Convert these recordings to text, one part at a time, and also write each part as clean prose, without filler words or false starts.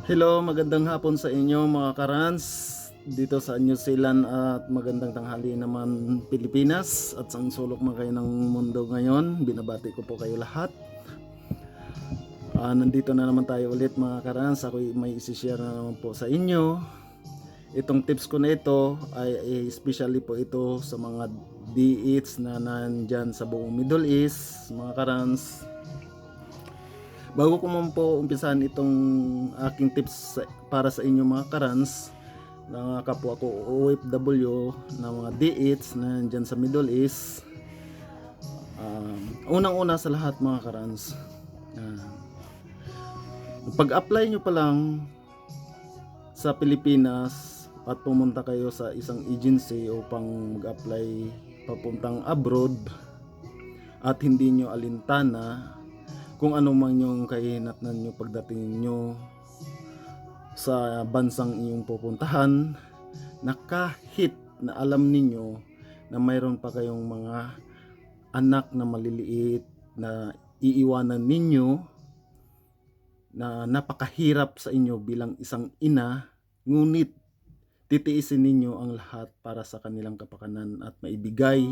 Hello, magandang hapon sa inyo mga karans dito sa New Zealand at magandang tanghali naman Pilipinas at sa sulok man kayo ng mundo ngayon. Binabati ko po kayo lahat. Nandito na naman tayo ulit mga karans. Ako may isi-share na naman po sa inyo. Itong tips ko na ito ay especially po ito sa mga DEs na nandyan sa buong Middle East mga karans. Bago ko man po umpisahan itong aking tips para sa inyo mga karans, na kapwa ko OFW na mga DEs na nandyan sa Middle East. Unang-una sa lahat mga karans, pag-apply nyo pa lang sa Pilipinas at pumunta kayo sa isang agency upang mag-apply papuntang abroad at hindi nyo alintana kung ano man yung kahinatnan nyo pagdating nyo sa bansang iyong pupuntahan, na kahit na alam ninyo na mayroon pa kayong mga anak na maliliit na iiwanan ninyo, na napakahirap sa inyo bilang isang ina, ngunit titiisin ninyo ang lahat para sa kanilang kapakanan at maibigay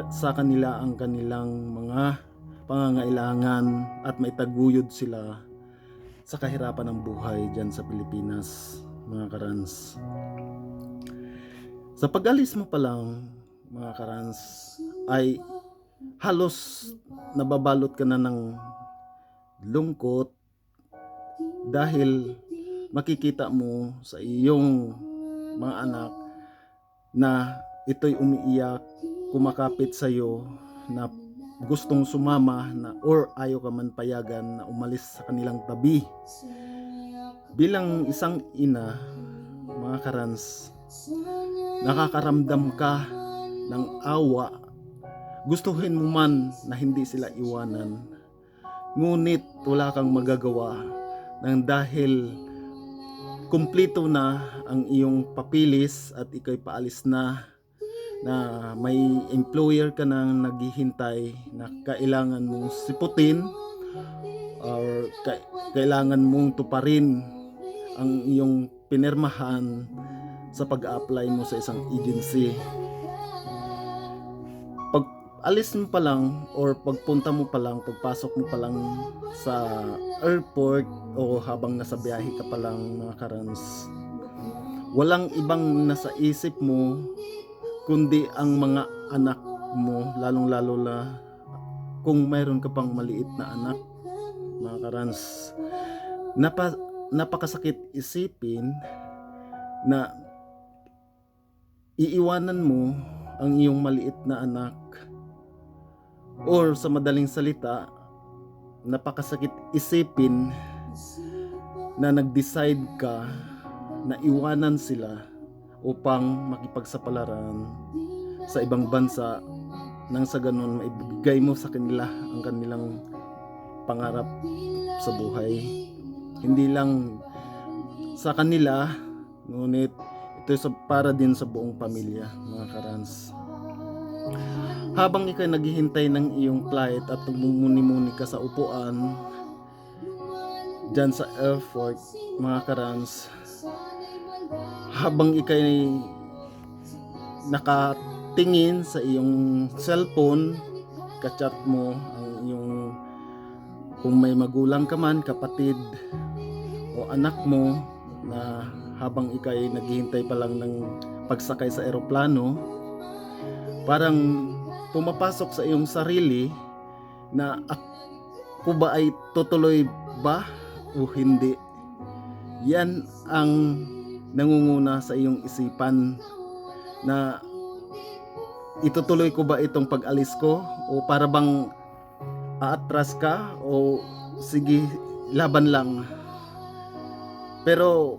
sa kanila ang kanilang mga pangangailangan at maitaguyod sila sa kahirapan ng buhay dyan sa Pilipinas mga karans. Sa pag-alis mo pa lang mga karans ay halos nababalot ka na ng lungkot dahil makikita mo sa iyong mga anak na ito'y umiiyak, kumakapit sa iyo na gustong sumama na or ayaw ka man payagan na umalis sa kanilang tabi. Bilang isang ina mga karans, nakakaramdam ka ng awa. Gustuhin mo man na hindi sila iwanan, ngunit wala kang magagawa nang dahil kumpleto na ang iyong papilis at ikay paalis na may employer ka nang naghihintay na kailangan mong siputin or kailangan mong tuparin ang iyong pinirmahan sa pag-apply mo sa isang agency. Pag alis mo pa lang or pagpunta mo pa lang, pagpasok mo pa lang sa airport o habang nasa biyahe ka pa lang mga karans, walang ibang nasa isip mo kundi ang mga anak mo, lalong-lalo na kung mayroon ka pang maliit na anak mga karans. Napakasakit isipin na iiwanan mo ang iyong maliit na anak, or sa madaling salita, napakasakit isipin na nag-decide ka na iwanan sila upang makipagsapalaran sa ibang bansa nang sa ganun maibigay mo sa kanila ang kanilang pangarap sa buhay. Hindi lang sa kanila, ngunit ito para din sa buong pamilya mga karans. Habang ikay naghihintay ng iyong flight at mumuni-muni ka sa upuan dyan sa airport mga karans, habang ikay nakatingin sa iyong cellphone, kachat mo ang iyong, kung may magulang ka man, kapatid o anak mo, na habang ikay naghihintay pa lang ng pagsakay sa eroplano, parang pumapasok sa iyong sarili na ako ba ay tutuloy ba o hindi. Yan ang nangunguna sa iyong isipan, na itutuloy ko ba itong pag-alis ko, o para bang aatras ka o sige laban lang. Pero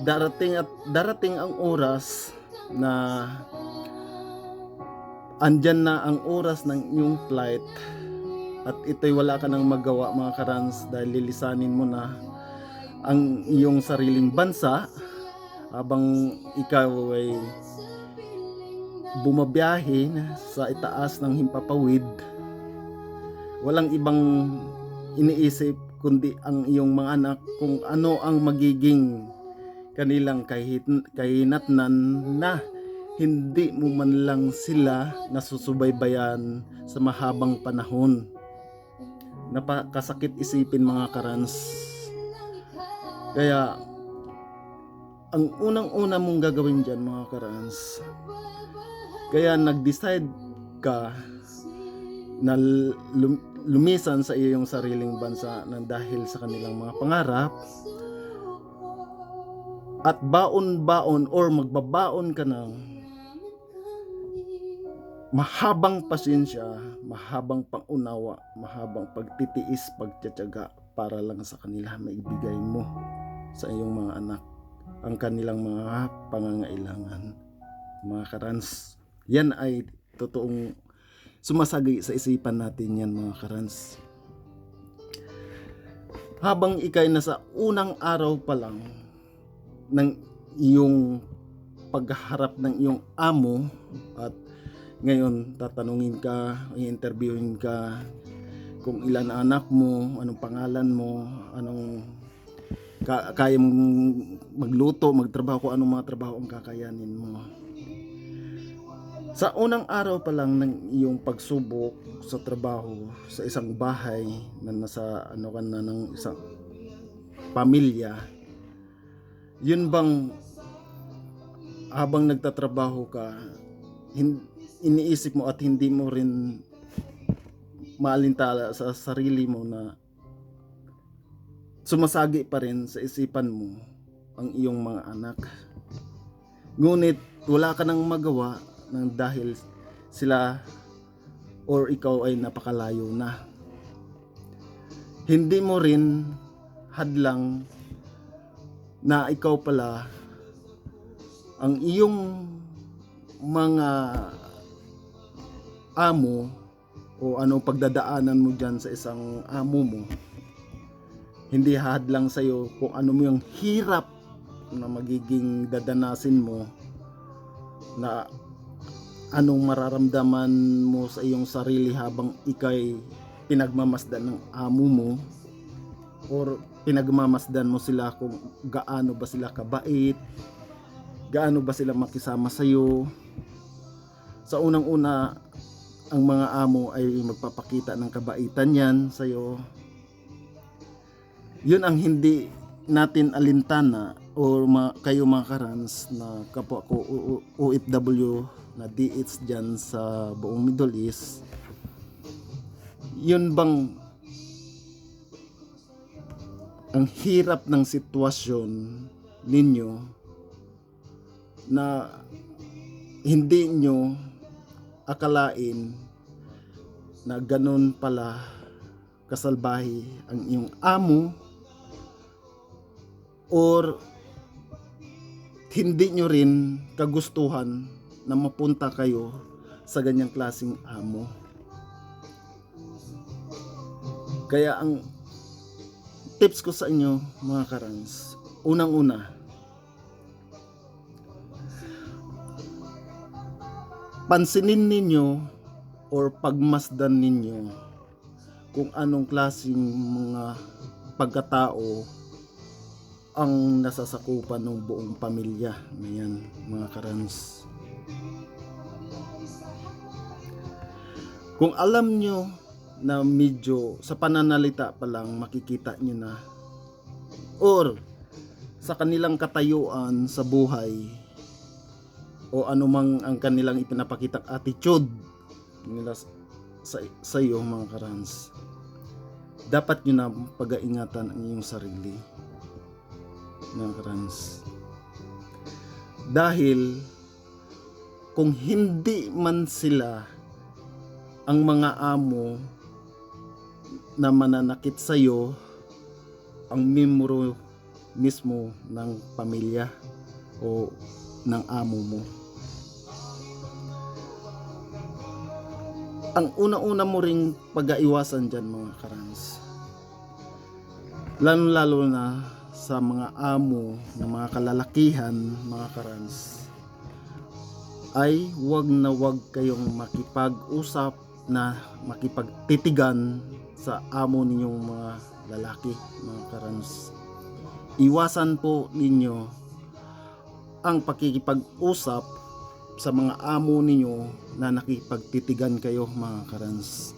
darating ang oras na andyan na ang oras ng iyong flight at ito'y wala ka nang magawa mga karans, dahil lilisanin mo na ang iyong sariling bansa habang ikaw ay bumabiyahe sa itaas ng himpapawid. Walang ibang iniisip kundi ang iyong mga anak kung ano ang magiging kanilang kahinatnan na hindi mo man lang sila nasusubaybayan sa mahabang panahon. Napakasakit isipin mga karans. Kaya ang unang-una mong gagawin dyan mga karans, kaya nag-decide ka na lumisan sa iyong sariling bansa nang dahil sa kanilang mga pangarap, at baon-baon or magbabaon ka ng mahabang pasensya, mahabang pangunawa, mahabang pagtitiis, pagtiyatiyaga para lang sa kanila maibigay mo sa iyong mga anak ang kanilang mga pangangailangan. Mga karans, yan ay totoong sumasagi sa isipan natin yan mga karans. Habang ikay nasa unang araw pa lang ng iyong pagharap ng iyong amo, at ngayon tatanungin ka, i-interviewin ka kung ilan anak mo, anong pangalan mo, anong kaya mong magluto, magtrabaho, kung anong mga trabaho ang kakayanin mo. Sa unang araw pa lang ng iyong pagsubok sa trabaho sa isang bahay na nasa ng isang pamilya, yun bang habang nagtatrabaho ka, iniisip mo at hindi mo rin maalintala sa sarili mo na sumasagi pa rin sa isipan mo ang iyong mga anak? Ngunit wala ka nang magawa nang dahil sila or ikaw ay napakalayo na. Hindi mo rin hadlang na ikaw pala ang iyong mga amo o anong pagdadaanan mo dyan sa isang amo mo, hindi hadlang sa'yo kung ano mo yung hirap na magiging dadanasin mo, na anong mararamdaman mo sa iyong sarili habang ikay pinagmamasdan ng amo mo, or pinagmamasdan mo sila kung gaano ba sila kabait, gaano ba sila makisama sa iyo. Sa unang-una, ang mga amo ay magpapakita ng kabaitan yan sa iyo. Yun ang hindi natin alintana, o kayo mga karans na kapwa ko OFW na DH dyan sa buong Middle East. Yun bang ang hirap ng sitwasyon ninyo na hindi nyo akalain na ganun pala kasalbahe ang iyong amo, or hindi nyo rin kagustuhan na mapunta kayo sa ganyang klaseng amo? Kaya ang tips ko sa inyo mga karans, unang-una, pansinin ninyo or pagmasdan ninyo kung anong klaseng mga pagkatao ang nasasakupan ng buong pamilya na yan mga karans. Kung alam nyo na medyo sa pananalita pa lang makikita nyo na, or sa kanilang katayuan sa buhay, o anumang ang kanilang ipinapakitang attitude nila sa iyo mga karans, dapat nyo na pag-aingatan ang iyong sarili mga karans. Dahil kung hindi man sila ang mga amo na mananakit sa iyo, ang membro mismo ng pamilya o ng amo mo. Ang una-una mo ring pag-aiwasan dyan mga karans, lalo na sa mga amo na mga kalalakihan mga karans, ay wag na wag kayong makipag-usap na makipagtitigan sa amo ninyong mga lalaki, mga karans. Iwasan po ninyo ang pakikipag-usap sa mga amo ninyo na nakipagtitigan kayo, mga karans.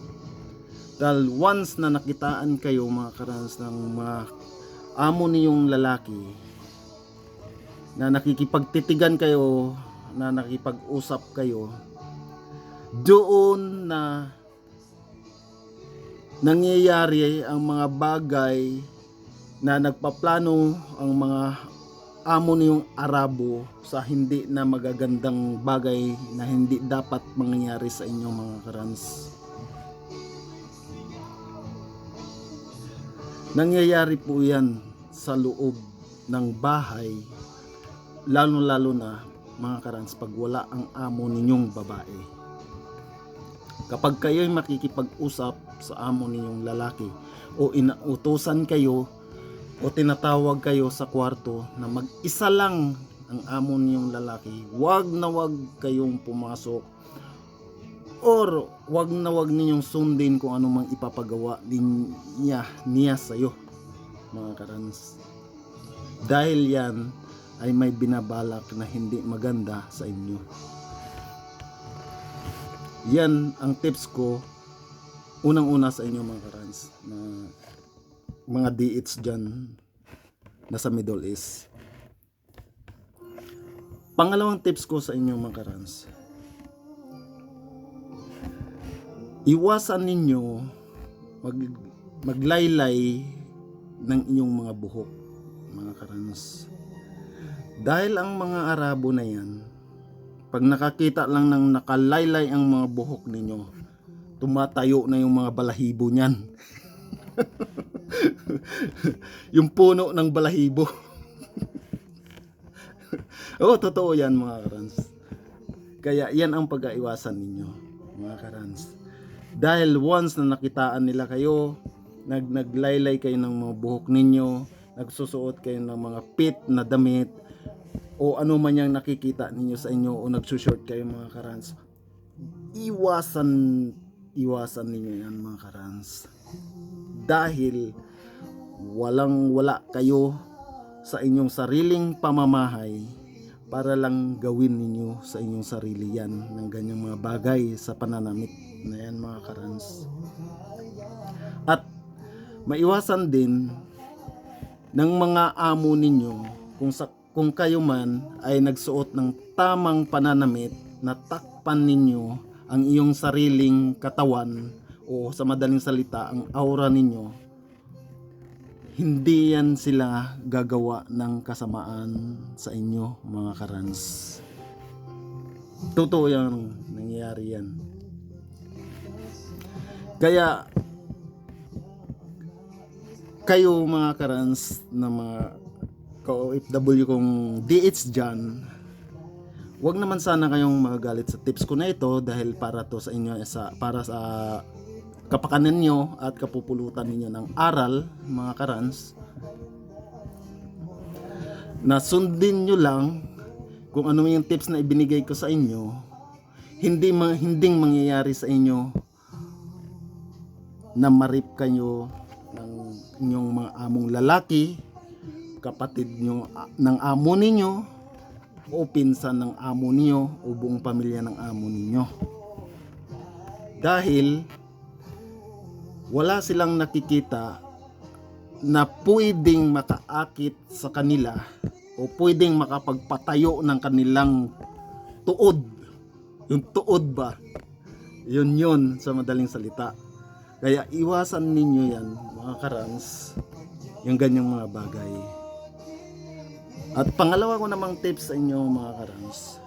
Dahil once na nakitaan kayo, mga karans, ng mga amo ninyong lalaki na nakikipagtitigan kayo, na nakipag-usap kayo, doon na nangyayari ang mga bagay na nagpaplano ang mga amo niyong Arabo sa hindi na magagandang bagay na hindi dapat mangyayari sa inyo, mga karans. Nangyayari po yan sa loob ng bahay, lalo na, mga karans, pag wala ang amo ninyong babae. Kapag kayo'y makikipag-usap sa amo ninyong lalaki o inautusan kayo o tinatawag kayo sa kwarto na mag-isa lang ang amo ninyong lalaki, wag na wag kayong pumasok or wag na wag ninyong sundin kung ano mang ipapagawa niya sa'yo, mga karans. Dahil yan ay may binabalak na hindi maganda sa inyo. Yan ang tips ko unang-una sa inyo, mga karans, na mga DH dyan na sa Middle East. Pangalawang tips ko sa inyo, mga karans, iwasan ninyo maglaylay ng inyong mga buhok, mga karans. Dahil ang mga Arabo na yan, pag nakakita lang ng nakalaylay ang mga buhok ninyo, tumatayo na yung mga balahibo niyan. Yung puno ng balahibo. Oo, totoo yan, mga karans. Kaya yan ang pag-aiwasan ninyo, mga karans. Dahil once na nakitaan nila kayo, naglaylay kayo ng mga buhok ninyo, nagsusuot kayo ng mga pit na damit, o ano man yung nakikita ninyo sa inyo, o nagsushort kayo, mga karans, iwasan ninyo yan, mga karans. Dahil wala kayo sa inyong sariling pamamahay para lang gawin ninyo sa inyong sarili yan ng ganyang mga bagay sa pananamit na yan, mga karans. At maiwasan din ng mga amo ninyo kung kayo man ay nagsuot ng tamang pananamit na takpan ninyo ang iyong sariling katawan, o sa madaling salita, ang aura ninyo. Hindi yan sila gagawa ng kasamaan sa inyo, mga karans. Totoo yan, nangyayari yan. Kaya kayo, mga karans, na mga ka-OFW kong DH dyan, wag naman sana kayong magagalit sa tips ko na ito, dahil para to sa inyo, para sa kapakanan nyo at kapupulutan ninyo ng aral, mga karans, na sundin nyo lang kung ano yung tips na ibinigay ko sa inyo. Hinding mangyayari sa inyo na marip kayo ng inyong mga among lalaki, kapatid nyo ng amo ninyo, o pinsan ng amo ninyo, o buong pamilya ng amo ninyo. Dahil wala silang nakikita na pwedeng makaakit sa kanila o pwedeng makapagpatayo ng kanilang tuod. Yung tuod ba? Yun sa madaling salita. Kaya iwasan ninyo yan, mga karans, yung ganyang mga bagay. At pangalawa ko namang tips sa inyo, mga karans,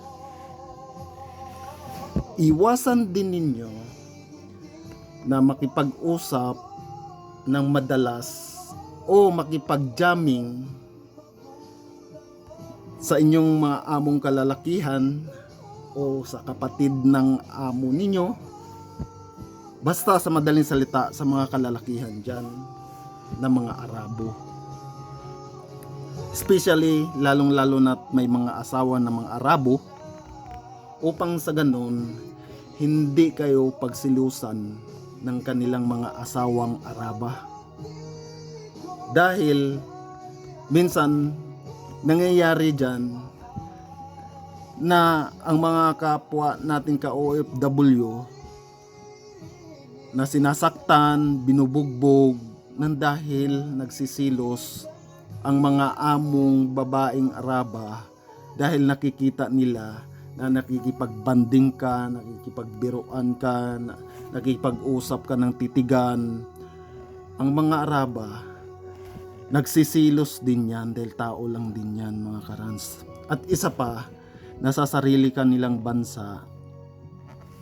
iwasan din ninyo na makipag-usap ng madalas o makipag-jamming sa inyong mga among kalalakihan o sa kapatid ng amo ninyo. Basta sa madaling salita, sa mga kalalakihan dyan na mga Arabo. Especially, lalong-lalo na may mga asawa ng mga Arabo, upang sa ganun, hindi kayo pagsilusan ng kanilang mga asawang Araba. Dahil minsan nangyayari dyan na ang mga kapwa nating ka-OFW na sinasaktan, binubugbog nang dahil nagsisilos ang mga among babaeng Araba dahil nakikita nila na nakikipagbanding ka, nakikipagbiruan ka, nakikipag-usap ka ng titigan. Ang mga Araba nagsisilos din yan dahil tao lang din yan, mga karans. At isa pa, nasa sarili kanilang bansa.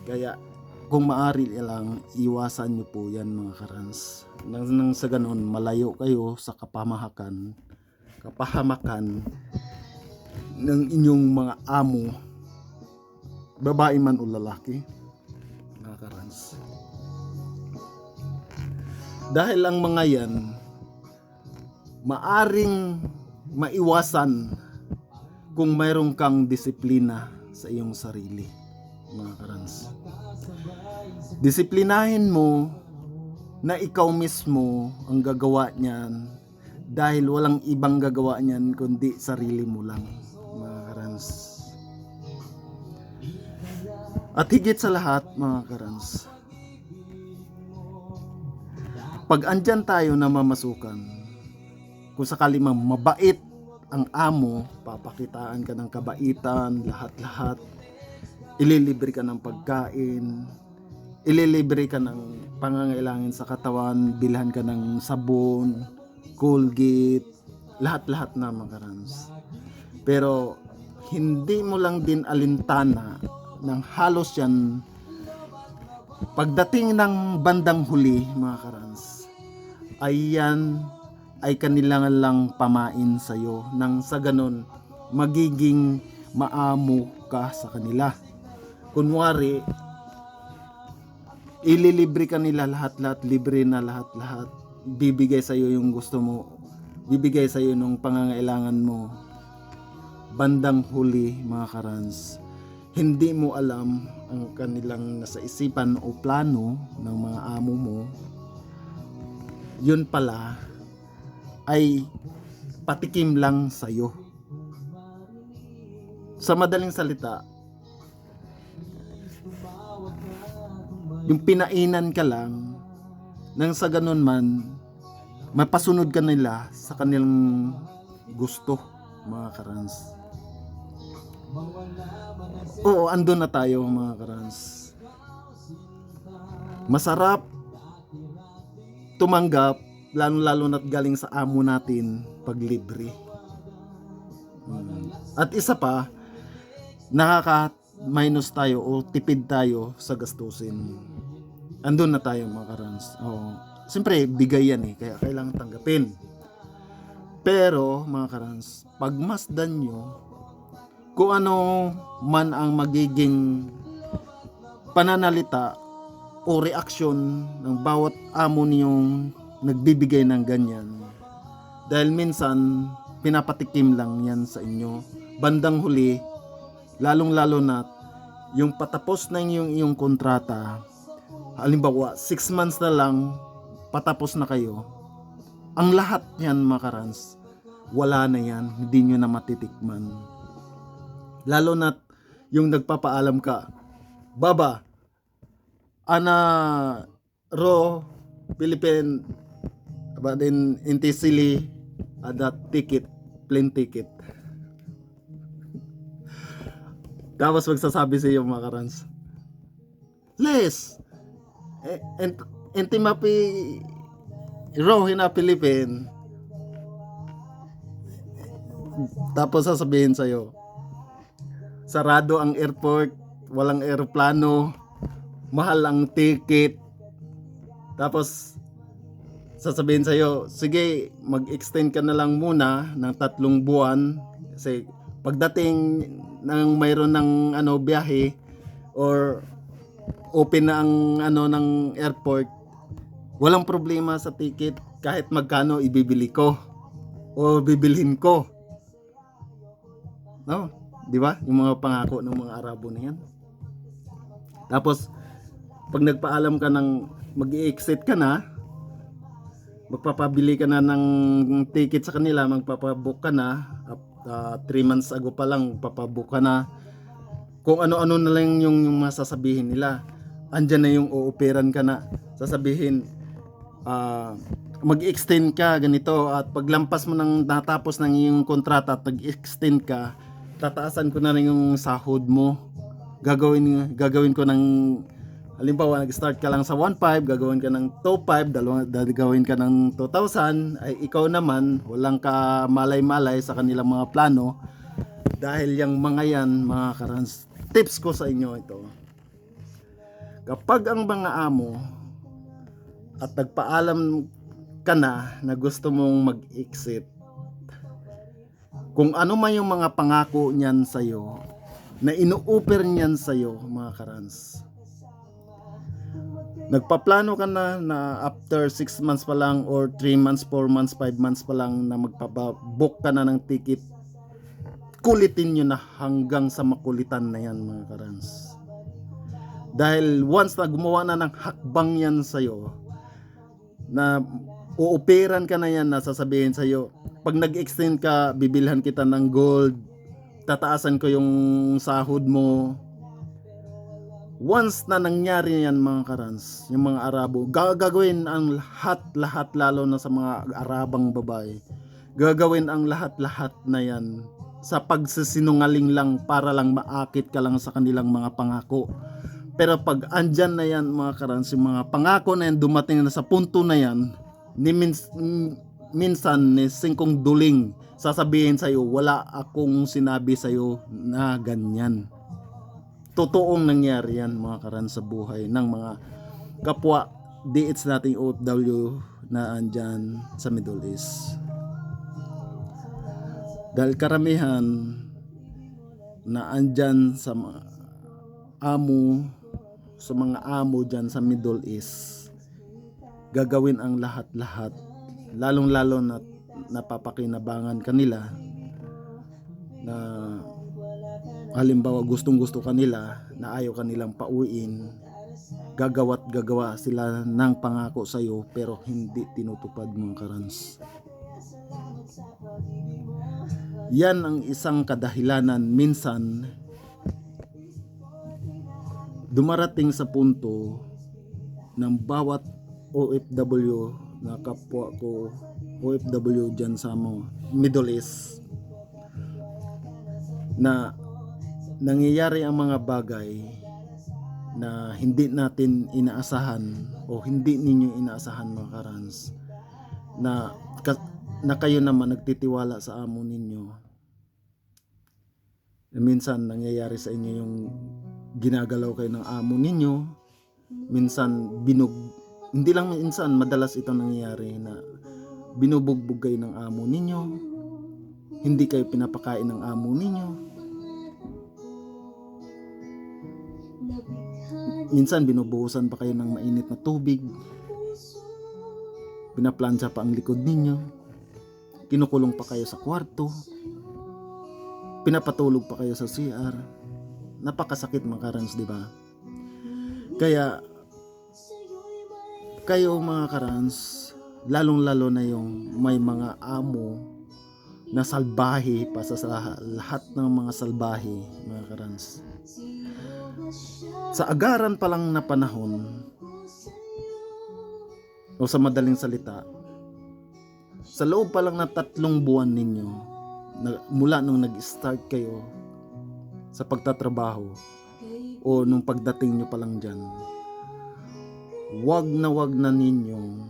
Kaya kung maaari lang, iwasan nyo po yan, mga karans. Nang sa ganon, malayo kayo sa kapahamakan ng inyong mga amo, babae man o lalaki, mga karans. Dahil ang mga yan maaring maiwasan kung mayroon kang disiplina sa iyong sarili, mga karans. Disiplinahin mo na ikaw mismo ang gagawa niyan dahil walang ibang gagawa niyan kundi sarili mo lang, mga karans. At higit sa lahat, mga karans, pag andyan tayo na mamasukan, kung sakali mabait ang amo, papakitaan ka ng kabaitan, lahat-lahat, ililibre ka ng pagkain, ililibre ka ng pangangailangan sa katawan, bilhan ka ng sabon, Colgate, lahat-lahat na, mga karans. Pero hindi mo lang din alintana ng halos yan pagdating ng bandang huli, mga karans, ay yan ay kanilangan lang pamain sa'yo nang sa ganon magiging maamo ka sa kanila. Kunwari, ililibre ka nila lahat-lahat, libre na lahat-lahat, bibigay sa'yo yung gusto mo, bibigay sa'yo nung pangangailangan mo. Bandang huli, mga karans, hindi mo alam ang kanilang nasa isipan o plano ng mga amo mo. Yun pala ay patikim lang sa'yo. Sa madaling salita, yung pinainan ka lang nang sa ganun man mapasunod ka nila sa kanilang gusto, mga karans. Oo, andun na tayo, mga karans. Masarap tumanggap, lalo na't galing sa amo natin pag libre. At isa pa, nakaka-minus tayo o tipid tayo sa gastusin. Andun na tayo, mga karans. Siyempre, bigay yan eh, kaya kailangan tanggapin. Pero, mga karans, pagmasdan nyo kung ano man ang magiging pananalita o reaksyon ng bawat amo niyong nagbibigay ng ganyan. Dahil minsan, pinapatikim lang yan sa inyo. Bandang huli, lalong-lalo na yung patapos na iyong kontrata, halimbawa 6 months na lang patapos na kayo, ang lahat yan, mga karans, wala na yan, hindi nyo na matitikman. Lalo na yung nagpapaalam ka, Baba, ana ro Philippine but in Intisili ada ticket, plane ticket. Tapos magsasabi sa iyo, mga karans, Les enti mapi ro hina Philippine. Tapos sasabihin sa iyo, sarado ang airport, walang eroplano, mahal ang ticket. Tapos sasabihin sa'yo, sige, mag-extend ka na lang muna ng 3 buwan kasi pagdating ng mayroon ng biyahe or open na ang ng airport, walang problema sa ticket, kahit magkano ibibili ko o bibilhin ko. No? Di ba? Yung mga pangako ng mga Arabo na yan. Tapos pag nagpaalam ka ng mag-i-exit ka na, magpapabili ka na ng ticket sa kanila, magpapabook ka na, 3 months ago pa lang papabook ka na, kung ano-ano na lang yung masasabihin nila. Andyan na yung uuperan ka na, sasabihin mag-extend ka ganito, at paglampas mo ng natapos ng iyong kontrata at nag-extend ka, tataasan ko na rin yung sahod mo. Gagawin ko ng, halimbawa nag-start ka lang sa 1.5, gagawin ka ng 2.5, gagawin ka ng 2,000, ay ikaw naman walang ka malay-malay sa kanilang mga plano. Dahil yung mga yan, mga karans, tips ko sa inyo ito. Kapag ang mga amo at nagpaalam ka na gusto mong mag-exit, kung ano man yung mga pangako niyan sa'yo, na inu-offer niyan sa'yo, mga karans, nagpaplano ka na after 6 months pa lang, or 3 months, 4 months, 5 months pa lang na magpapabook ka na ng ticket, kulitin nyo na hanggang sa makulitan na yan, mga karans. Dahil once na gumawa na ng hakbang yan sa'yo, na uuperan ka na yan, na sasabihin sa'yo, pag nag-extend ka, bibilhan kita ng gold, tataasan ko yung sahod mo. Once na nangyari yan, mga karans, yung mga Arabo, gagawin ang lahat, lalo na sa mga Arabang babae, gagawin ang lahat na yan sa pagsisinungaling lang, para lang maakit ka lang sa kanilang mga pangako. Pero pag andyan na yan, mga karans, yung mga pangako na yan, dumating na sa punto na yan, minsan ni singkong duling, sasabihin sa'yo, wala akong sinabi sa'yo na ganyan. Totoong nangyari yan, mga karans, sa buhay ng mga kapwa DH nating OFW na andyan sa Middle East. Dahil karamihan na andyan sa mga amo dyan sa Middle East, gagawin ang lahat, lalong-lalo na napapakinabangan kanila, na halimbawa gustong-gusto kanila, na ayaw kanilang pauwiin, gagawa sila ng pangako sa'yo pero hindi tinutupad, mga karans. Yan ang isang kadahilanan minsan dumarating sa punto ng bawat OFW na kapwa ko, OFW dyan sa Middle East, na nangyayari ang mga bagay na hindi natin inaasahan, o hindi ninyo inaasahan, mga karans, na kayo naman nagtitiwala sa amo ninyo. Minsan nangyayari sa inyo yung ginagalaw kayo ng amo ninyo, minsan hindi lang minsan, madalas ito nangyayari, na binubugbog kayo ng amo ninyo, hindi kayo pinapakain ng amo ninyo, minsan binubuhusan pa kayo ng mainit na tubig, pinaplansya pa ang likod ninyo, kinukulong pa kayo sa kwarto, pinapatulog pa kayo sa CR. Napakasakit, mga karans, di ba? Kaya kayo, mga karans, lalong-lalo na yung may mga amo na salbahe pa sa lahat ng mga salbahe, mga karans. Sa agaran pa lang na panahon, o sa madaling salita, sa loob pa lang na 3 buwan ninyo, mula nung nag-start kayo sa pagtatrabaho, o nung pagdating nyo pa lang dyan, wag na ninyong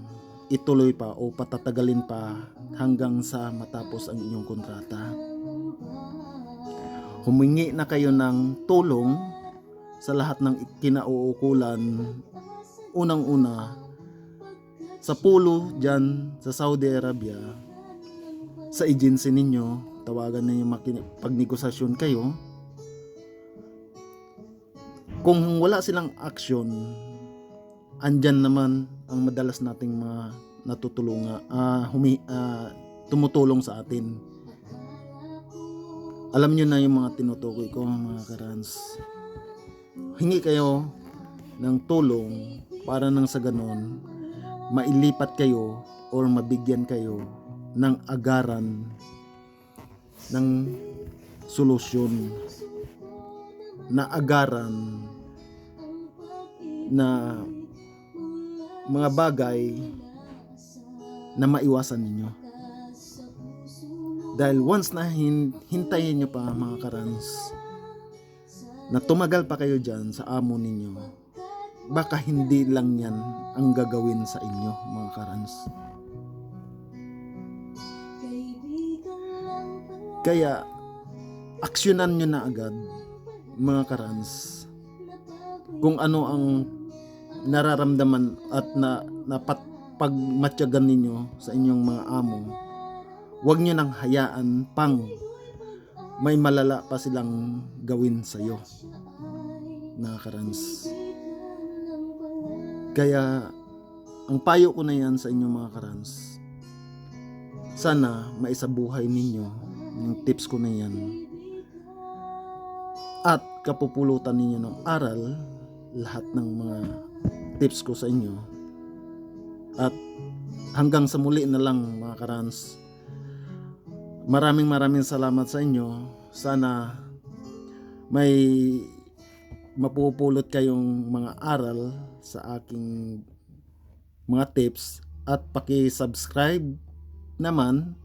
ituloy pa o patatagalin pa hanggang sa matapos ang inyong kontrata. Humingi na kayo ng tulong sa lahat ng kinauukulan. Unang-una, sa pulo dyan sa Saudi Arabia, sa agency ninyo, tawagan ninyo, pagnegosasyon kayo. Kung wala silang action, andyan naman ang madalas nating mga natutulungan, tumutulong sa atin. Alam nyo na yung mga tinutukoy ko, mga karans. Hingi kayo ng tulong para nang sa ganon mailipat kayo or mabigyan kayo ng agaran ng solusyon, na agaran na mga bagay na maiwasan ninyo. Dahil once na hintayin nyo pa mga karans, na tumagal pa kayo dyan sa amo ninyo, baka hindi lang yan ang gagawin sa inyo mga karans. Kaya aksyonan nyo na agad mga karans kung ano ang nararamdaman at pagmatyagan ninyo sa inyong mga amo. Huwag nyo nang hayaan pang may malala pa silang gawin sa iyo mga karans. Kaya ang payo ko na yan sa inyo mga karans, sana maisabuhay ninyo yung tips ko na yan at kapupulutan ninyo ng aral lahat ng mga tips ko sa inyo. At hanggang sa muli na lang mga karans, maraming salamat sa inyo. Sana may mapupulot kayong mga aral sa aking mga tips, at paki-subscribe naman,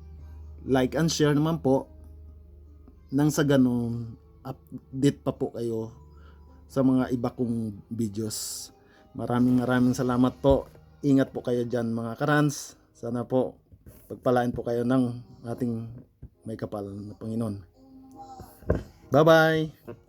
like and share naman po, nang sa ganun update pa po kayo sa mga iba kong videos. Maraming salamat po. Ingat po kayo dyan mga karans. Sana po pagpalain po kayo ng ating may kapal na Panginoon. Bye bye.